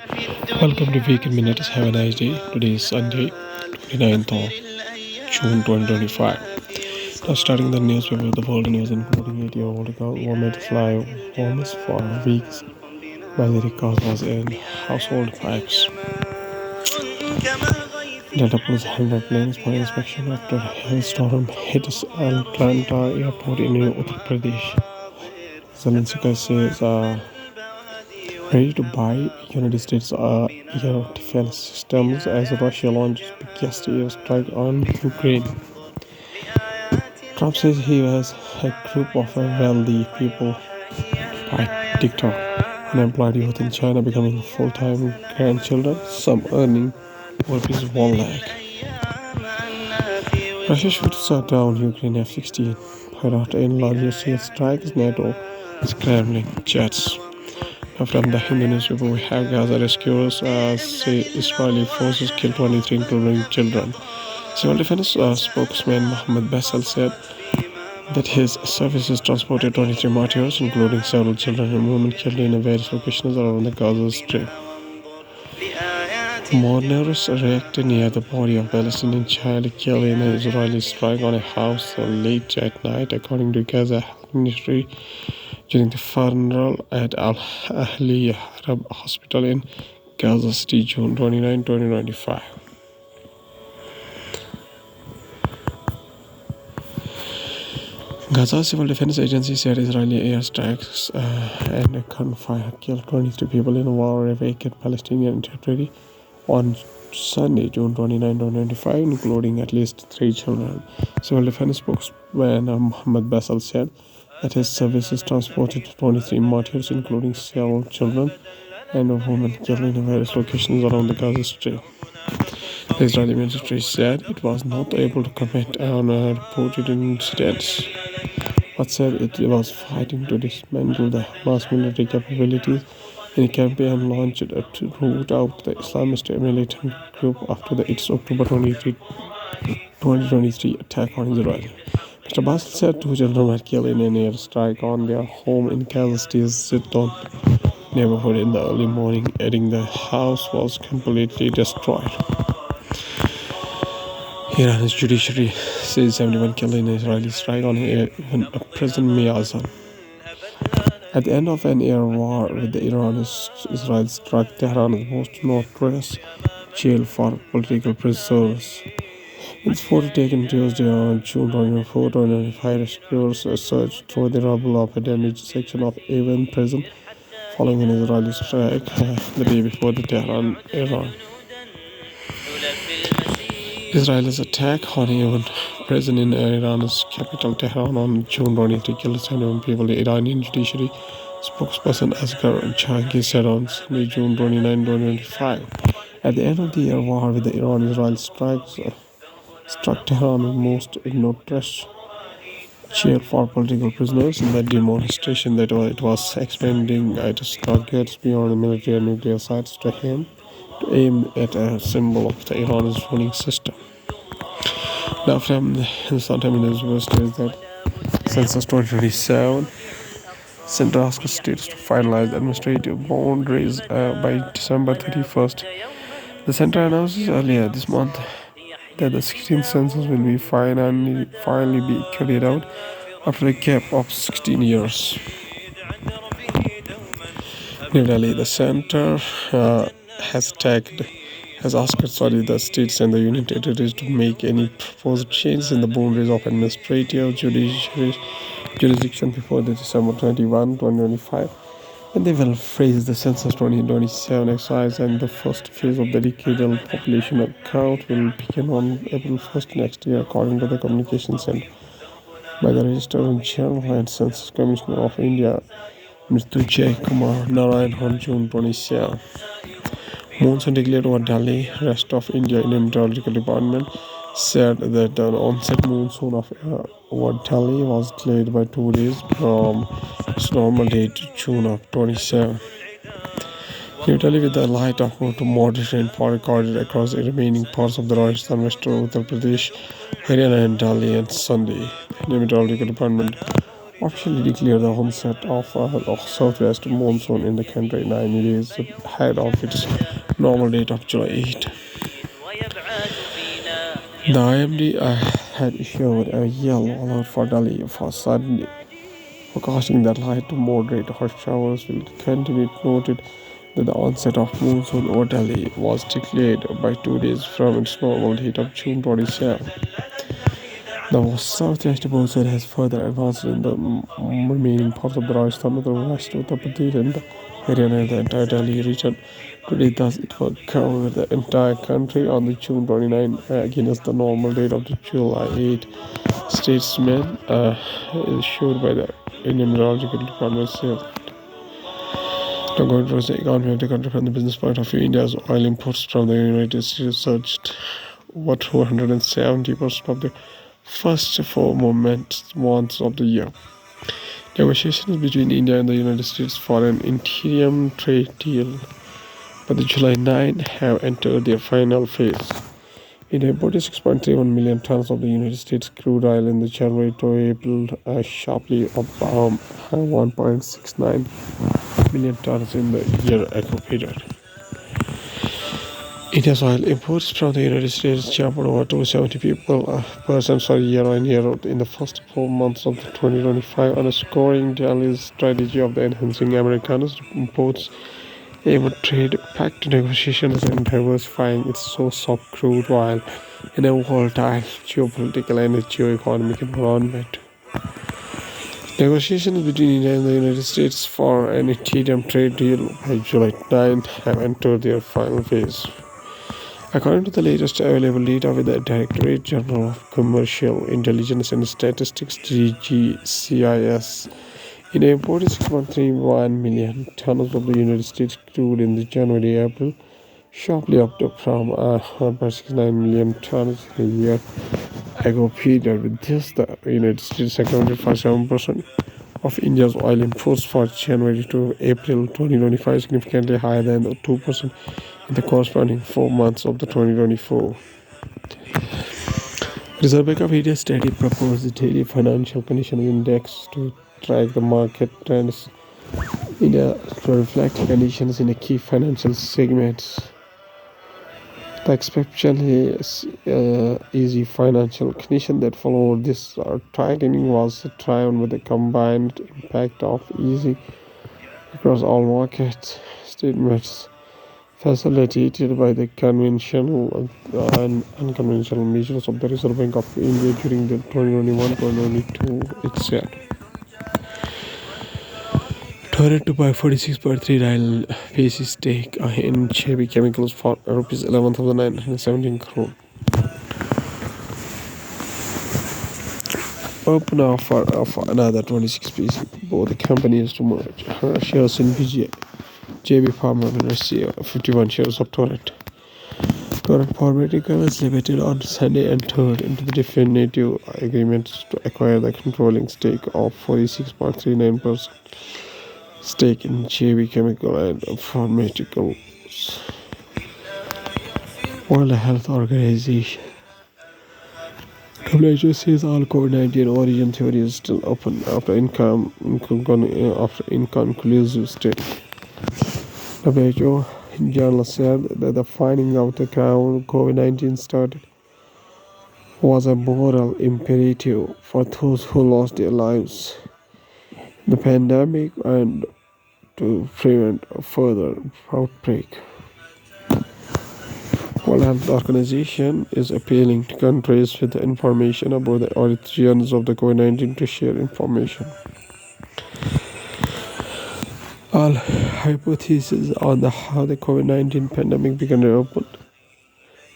Welcome to Weekend Minutes. Have a nice day. Today is Sunday, 29th of June 2025. Now, starting the newspaper, the world news, including 8-year-old girl vomit live warmest for weeks by the cause was in household pipes. Delta Police handed planes for inspection after hailstorm hit Atlanta airport in Uttar Pradesh. Zelensky says ready to buy United States air defense systems as Russia launches biggest airstrike on Ukraine. Trump says he has a group of wealthy people by TikTok. Unemployed youth in China becoming full-time grandchildren, some earning rupees 1 lakh. Russia should shut down Ukraine F-16 pilot in largest airstrikes. NATO scrambling jets. Now from the Hindu newspaper, we have Gaza rescuers say Israeli forces killed 23, including children. Civil defense spokesman Mohammed Bassel said that his services transported 23 martyrs, including several children and women killed in various locations around the Gaza Strip. Mourners reacted near the body of Palestinian child killed in an Israeli strike on a house late at night, according to Gaza Health Ministry, during the funeral at Al Ahli Arab Hospital in Gaza City, June 29, 2025. Gaza Civil Defense Agency said Israeli airstrikes and gunfire killed 23 people in a war-ravaged Palestinian territory on Sunday, June 29, 2025, including at least 3 children. Civil Defense spokesman Mohammed Bassel said that his services transported 23 martyrs, including several children and a woman killed in various locations around the Gaza Strip. The Israeli military said it was not able to comment on reported incidents, but said it was fighting to dismantle the Hamas military capabilities in a campaign launched to root out the Islamist militant group after its October 2023 attack on Israel. Mr. Bassel said 2 children were killed in an airstrike on their home in Gaza City's Zidon neighborhood in the early morning, adding the house was completely destroyed. Iran's judiciary says 71 killed in an Israeli strike on President Miyazan. At the end of an air war with Iran, Israel struck Tehran's most notorious jail for political prisoners. In its photo taken Tuesday on June 24, 2025, rescuers searched through the rubble of a damaged section of Evin prison following an Israeli strike the day before the Tehran, Iran. Israel's attack on Evin prison in Iran's capital Tehran on June 23 killed 71 people. The Iranian judiciary spokesperson Asghar Jahangir said on Sunday, June 29, 2025. At the end of the air war with Iran, Israel struck Tehran's most notorious jail for political prisoners in the demonstration that it was expanding its targets beyond the military and nuclear sites to aim at a symbol of the Iran's ruling system. Now from the Hindustan Times is that Census 2027 Center asks states to finalize administrative boundaries by December 31st. The center announces earlier this month that the 16th census will be finally be carried out after a gap of 16 years. New Delhi, the center has asked the states and the union territories to make any proposed changes in the boundaries of administrative jurisdiction before the December 21, 2025. And they will phrase the census 2027 exercise, and the first phase of the decadal population count will begin on April 1st next year, according to the communication sent by the Registrar General and Census Commissioner of India, Mr. Jay Kumar Narayan, on June 27. Monsoon declared over Delhi. Rest of India in Meteorological Department said that the onset monsoon over Delhi was delayed by 2 days from its normal date June of 27. New Delhi, with a light of to moderate rainfall recorded across the remaining parts of the Rajasthan, Western Uttar Pradesh, Haryana and Delhi on Sunday. The Meteorological Department officially declared the onset of southwest monsoon in the country 9 days ahead of its normal date of July 8. The IMD had issued a yellow alert for Delhi for Sunday, forecasting that light to moderate hot showers will continue. It noted that the onset of monsoon over Delhi was declared by 2 days from its normal date of June 27. The southwest monsoon has further advanced in the remaining parts of the Rajasthan, the west Uttar Pradesh, and the Haryana and the entire Delhi region. Today, thus, it will cover the entire country on the June 29 against the normal date of the July 8. Statesman issued by the Indian Meteorological Department said. Now going towards the economy of the country from the business point of view, India's oil imports from the United States surged over 270% of the first 4 months of the year. Negotiations between India and the United States for an interim trade deal by the July 9 have entered their final phase. India imported 6.31 million tons of the United States crude oil in the January to April, sharply up 1.69 million tons in the year-ago period. India's oil imports from the United States jumped over 270% year-on-year in the first 4 months of 2025, underscoring Delhi's strategy of enhancing Americans' imports aimed at trade-pact negotiations and diversifying its source of crude oil in a volatile geopolitical and geo-economic environment. Negotiations between India and the United States for an interim trade deal by July 9 have entered their final phase. According to the latest available data with the Directorate General of Commercial Intelligence and Statistics (DGCIS), India imported 6.31 million tons of the United States crude in the January-April, sharply up from 1.69 million tons a year-ago period. With this, the United States accounted for 7% of India's oil imports for January to April 2025, significantly higher than 2% in the corresponding 4 months of the 2024. Reserve Bank of India study proposed the daily financial conditions index to track the market trends India to reflect conditions in a key financial segments. The exceptionally easy financial condition that followed this tightening was driven with the combined impact of easing across all market statements, facilitated by the conventional and unconventional measures of the Reserve Bank of India during the 2021-2022 itself. Torrent to buy 46.39 basis stake in JB Chemicals for rupees 11,917 crore. Open offer of another 26 pieces. Both the companies to merge. Her shares in JB Pharma will receive 51 shares of Torrent. Torrent Pharmaceuticals Limited on Sunday entered into the definitive agreements to acquire the controlling stake of 46.39% stake in JB Chemical and Pharmaceuticals. World Health Organization WHO says all COVID-19 origin theories is still open after inconclusive study. WHO in journal said that the finding out the how COVID-19 started was a moral imperative for those who lost their lives in the pandemic and to prevent a further outbreak. World Health Organization is appealing to countries with information about the origins of the COVID-19 to share information. All hypotheses on how the COVID-19 pandemic began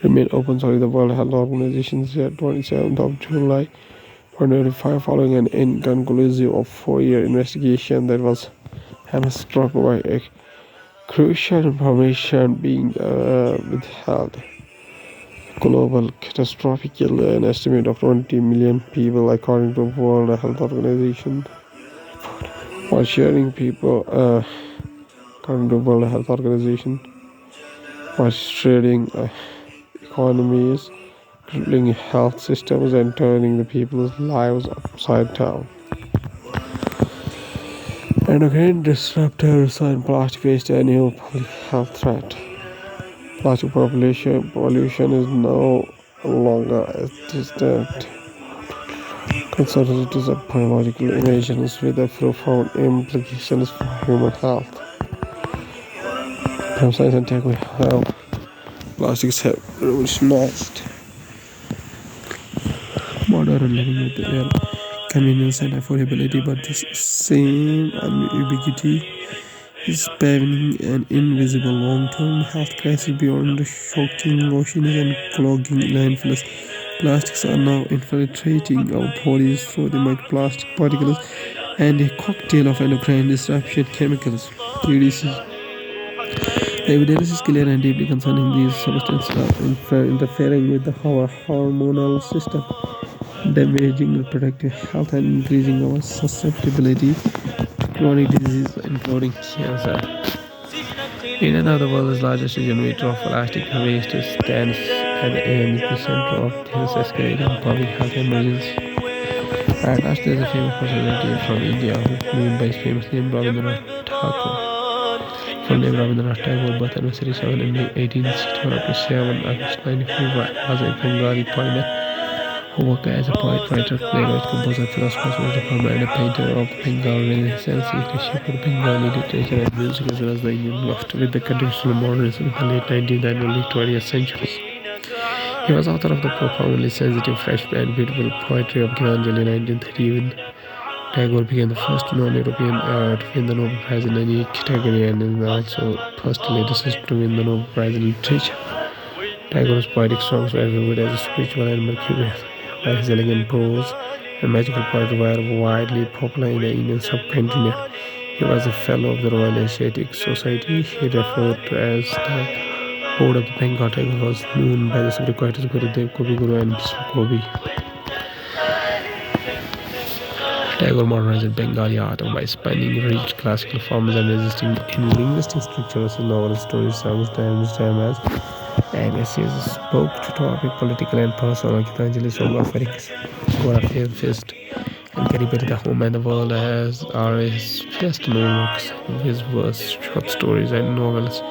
remain open. The World Health Organization said 27th of July 2025, following an inconclusive 4-year investigation that was hamstrung by a crucial information being withheld. Global catastrophe killed an estimate of 20 million people, according to the World Health Organization. While sharing people, according to the World Health Organization, was shredding economies, crippling health systems, and turning the people's lives upside down. Endocrine disruptors and plastic waste are a new public health threat. Plastic pollution is no longer a distant concern. It is a biological invasions with a profound implications for human health. From science and tech, we have plastics have revolutionized modern living with their convenience and affordability, but this same ubiquity is paving an invisible long-term health crisis beyond the shocking oceans and clogging landfills. Plastics are now infiltrating our bodies through the microplastic particles and a cocktail of endocrine disruption chemicals (EDC). The evidence is clear and deeply concerning. These substances are interfering with our hormonal system, damaging reproductive health and increasing our susceptibility to chronic diseases, including cancer. India, now the world's largest generator of plastic waste, stands at the epicenter of this escalating public health emergency. At last, there is a famous personality from India who flew by his famous name Rabindranath Tagore. Full name Rabindranath Tagore, birth anniversary 7 in 1861 up to 7 August 1945, was a Bengali poet who worked as a poet, writer, playwright, composer, philosopher, reformer, and a painter of the Bengal Renaissance. He shaped Bengali literature and music as well as the Indian left with the conditional modernism in the late 19th and early 20th centuries. He was author of the profoundly sensitive, fresh, and beautiful poetry of Gitanjali in 1930, when Tagore became the first non-European to win the Nobel Prize in any category and is also first lyricist to win the Nobel Prize in Literature. Tagore's poetic songs were viewed as spiritual and mercurial, while his elegant prose and magical poetry were widely popular in the Indian subcontinent. He was a fellow of the Royal Asiatic Society. He referred to as the Board of the Bengal. Tagore was known by the subsequent Gurudev, Kavi Guru, and Kavi. Tagore modernized Bengali art by spanning rich classical forms and resisting in linguistic structures. His novels, stories, songs, dramas, and essays spoke to topic political and personal. Gitanjali Song offering Gora Fist and Karibati the Home and the World are his best known works. His verse, short stories, and novels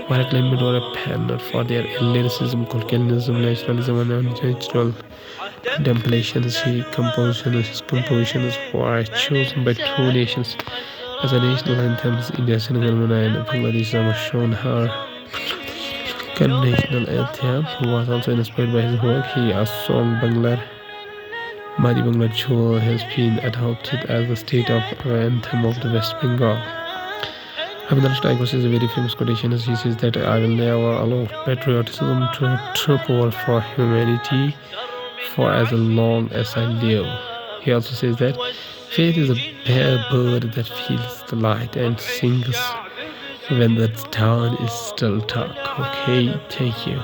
were acclaimed or a penned for their lyricism, colloquialism, nationalism, and natural contemplations. His compositions were chosen by two nations as a national anthems. India, Senegal, and Bangladesh were shown her national anthem, who was also inspired by his work. His song Madi Bangla Chol has been adopted as the state of anthem of the West Bengal. Rabindranath Tagore says a very famous quotation. He says that I will never allow patriotism to trip over for humanity for as long as I live. He also says that faith is a bare bird that feels the light and sings when the dawn is still dark. Okay, thank you.